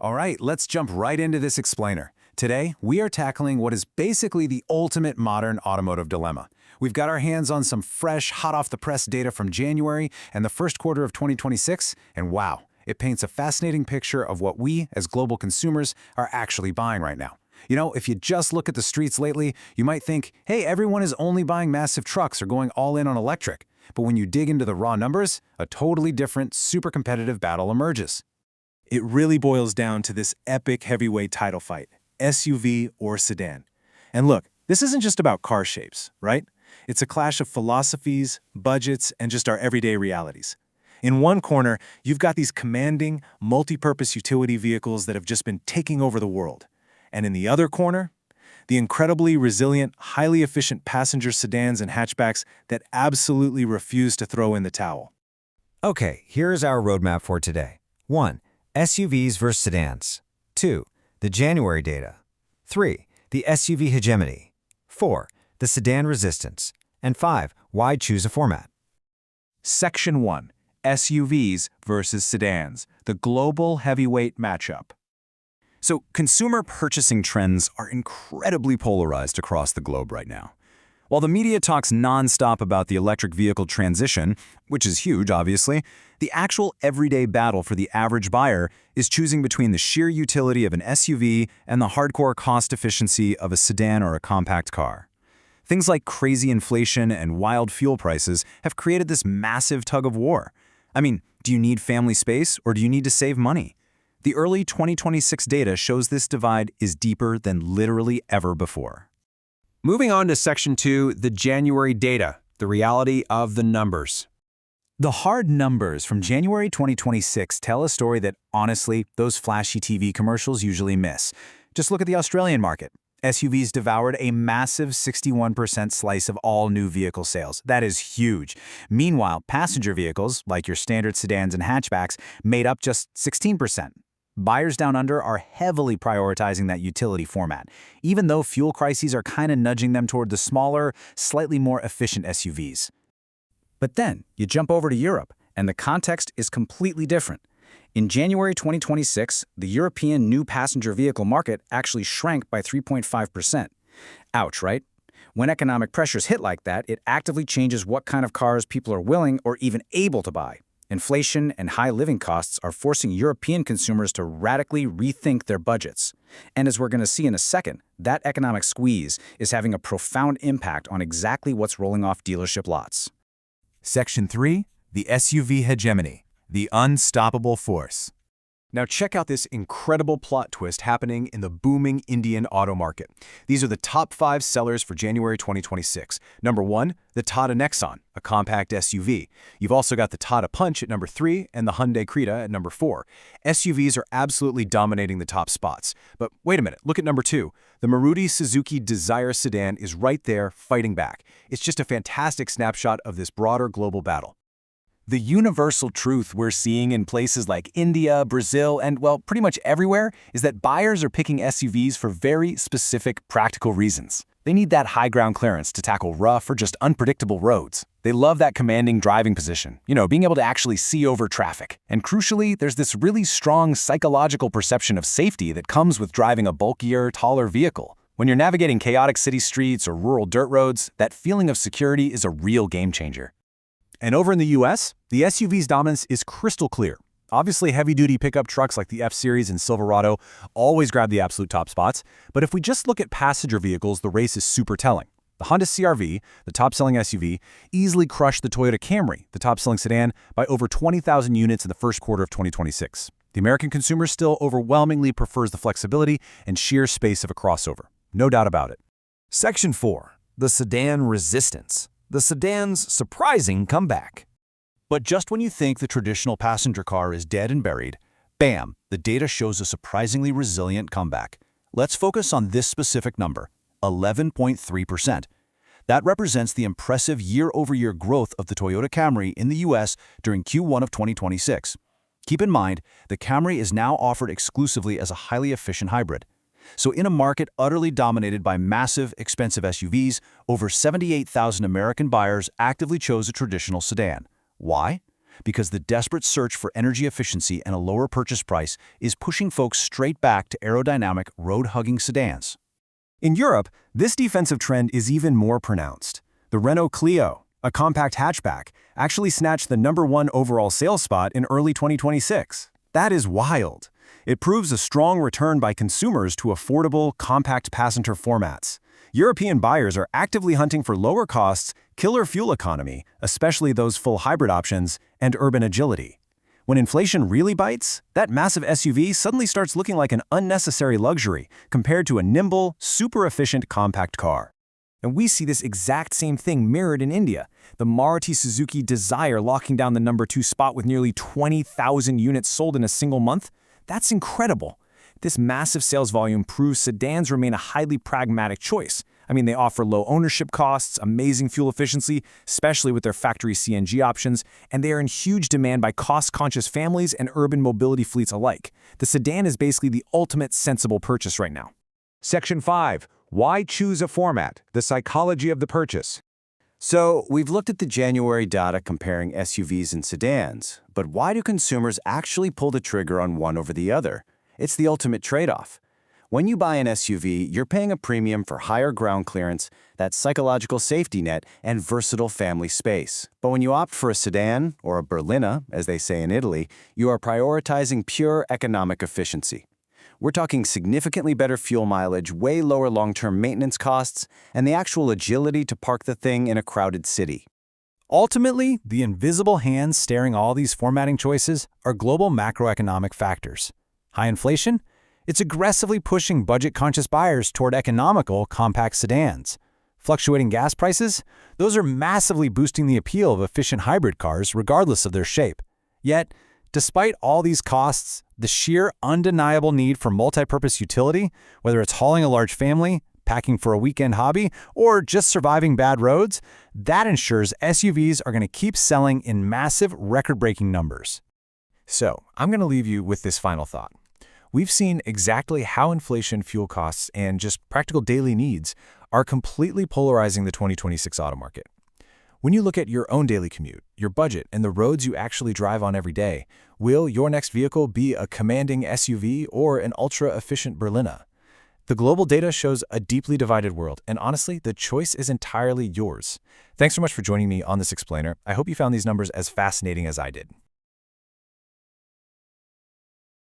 All right, let's jump right into this explainer. Today, we are tackling what is basically the ultimate modern automotive dilemma. We've got our hands on some fresh, hot-off-the-press data from January and the first quarter of 2026, and wow, it paints a fascinating picture of what we, as global consumers, are actually buying right now. You know, if you just look at the streets lately, you might think, hey, everyone is only buying massive trucks or going all in on electric. But when you dig into the raw numbers, a totally different, super competitive battle emerges. It really boils down to this epic heavyweight title fight, SUV or sedan. And look, this isn't just about car shapes, right? It's a clash of philosophies, budgets, and just our everyday realities. In one corner, you've got these commanding, multi-purpose utility vehicles that have just been taking over the world. And in the other corner, the incredibly resilient, highly efficient passenger sedans and hatchbacks that absolutely refuse to throw in the towel. Okay, here's our roadmap for today. 1. SUVs versus sedans. 2. The January data. 3. The SUV hegemony. 4. The sedan resistance. And 5. Why choose a format? Section 1. SUVs versus sedans, the global heavyweight matchup. So, consumer purchasing trends are incredibly polarized across the globe right now. While the media talks nonstop about the electric vehicle transition, which is huge, obviously, the actual everyday battle for the average buyer is choosing between the sheer utility of an SUV and the hardcore cost efficiency of a sedan or a compact car. Things like crazy inflation and wild fuel prices have created this massive tug of war. I mean, do you need family space or do you need to save money? The early 2026 data shows this divide is deeper than literally ever before. Moving on to Section 2, the January data, the reality of the numbers. The hard numbers from January 2026 tell a story that, honestly, those flashy TV commercials usually miss. Just look at the Australian market. SUVs devoured a massive 61% slice of all new vehicle sales. That is huge. Meanwhile, passenger vehicles, like your standard sedans and hatchbacks, made up just 16%. Buyers down under are heavily prioritizing that utility format, even though fuel crises are kind of nudging them toward the smaller, slightly more efficient SUVs. But then, you jump over to Europe, and the context is completely different. In January 2026, the European new passenger vehicle market actually shrank by 3.5%. Ouch, right? When economic pressures hit like that, it actively changes what kind of cars people are willing or even able to buy. Inflation and high living costs are forcing European consumers to radically rethink their budgets. And as we're going to see in a second, that economic squeeze is having a profound impact on exactly what's rolling off dealership lots. Section 3. The SUV hegemony, the unstoppable force. Now check out this incredible plot twist happening in the booming Indian auto market. These are the top 5 sellers for January 2026. Number 1, the Tata Nexon, a compact SUV. You've also got the Tata Punch at number 3 and the Hyundai Creta at number 4. SUVs are absolutely dominating the top spots. But wait a minute, look at number 2. The Maruti Suzuki Dzire sedan is right there fighting back. It's just a fantastic snapshot of this broader global battle. The universal truth we're seeing in places like India, Brazil, and, well, pretty much everywhere is that buyers are picking SUVs for very specific practical reasons. They need that high ground clearance to tackle rough or just unpredictable roads. They love that commanding driving position, being able to actually see over traffic. And crucially, there's this really strong psychological perception of safety that comes with driving a bulkier, taller vehicle. When you're navigating chaotic city streets or rural dirt roads, that feeling of security is a real game changer. And over in the US, the SUV's dominance is crystal clear. Obviously, heavy-duty pickup trucks like the F-Series and Silverado always grab the absolute top spots, but if we just look at passenger vehicles, the race is super telling. The Honda CR-V, the top-selling SUV, easily crushed the Toyota Camry, the top-selling sedan, by over 20,000 units in the first quarter of 2026. The American consumer still overwhelmingly prefers the flexibility and sheer space of a crossover. No doubt about it. Section 4. The sedan resistance. The sedan's surprising comeback. But just when you think the traditional passenger car is dead and buried, bam, the data shows a surprisingly resilient comeback. Let's focus on this specific number, 11.3%. That represents the impressive year-over-year growth of the Toyota Camry in the US during Q1 of 2026. Keep in mind, the Camry is now offered exclusively as a highly efficient hybrid. So in a market utterly dominated by massive, expensive SUVs, over 78,000 American buyers actively chose a traditional sedan. Why? because the desperate search for energy efficiency and a lower purchase price is pushing folks straight back to aerodynamic, road-hugging sedans. In Europe, this defensive trend is even more pronounced. The Renault Clio, a compact hatchback, actually snatched the #1 overall sales spot in early 2026. That is wild. It proves a strong return by consumers to affordable, compact passenger formats. European buyers are actively hunting for lower costs, killer fuel economy, especially those full hybrid options, and urban agility. When inflation really bites, that massive SUV suddenly starts looking like an unnecessary luxury compared to a nimble, super-efficient compact car. And we see this exact same thing mirrored in India. The Maruti Suzuki Dzire locking down the #2 spot with nearly 20,000 units sold in a single month. That's incredible. This massive sales volume proves sedans remain a highly pragmatic choice. I mean, they offer low ownership costs, amazing fuel efficiency, especially with their factory CNG options, and they are in huge demand by cost-conscious families and urban mobility fleets alike. The sedan is basically the ultimate sensible purchase right now. Section 5. Why choose a format? The psychology of the purchase. So, we've looked at the January data comparing SUVs and sedans, but why do consumers actually pull the trigger on one over the other? It's the ultimate trade-off. When you buy an SUV, you're paying a premium for higher ground clearance, that psychological safety net, and versatile family space. But when you opt for a sedan, or a berlina, as they say in Italy, you are prioritizing pure economic efficiency. We're talking significantly better fuel mileage, way lower long-term maintenance costs, and the actual agility to park the thing in a crowded city. Ultimately, the invisible hands steering all these formatting choices are global macroeconomic factors. High inflation? It's aggressively pushing budget-conscious buyers toward economical, compact sedans. Fluctuating gas prices? Those are massively boosting the appeal of efficient hybrid cars regardless of their shape. Yet, despite all these costs, the sheer undeniable need for multi-purpose utility, whether it's hauling a large family, packing for a weekend hobby, or just surviving bad roads, that ensures SUVs are going to keep selling in massive, record-breaking numbers. So, I'm going to leave you with this final thought. We've seen exactly how inflation, fuel costs, and just practical daily needs are completely polarizing the 2026 auto market. When you look at your own daily commute, your budget, and the roads you actually drive on every day, will your next vehicle be a commanding SUV or an ultra-efficient berlina? The global data shows a deeply divided world, and honestly, the choice is entirely yours. Thanks so much for joining me on this explainer. I hope you found these numbers as fascinating as I did.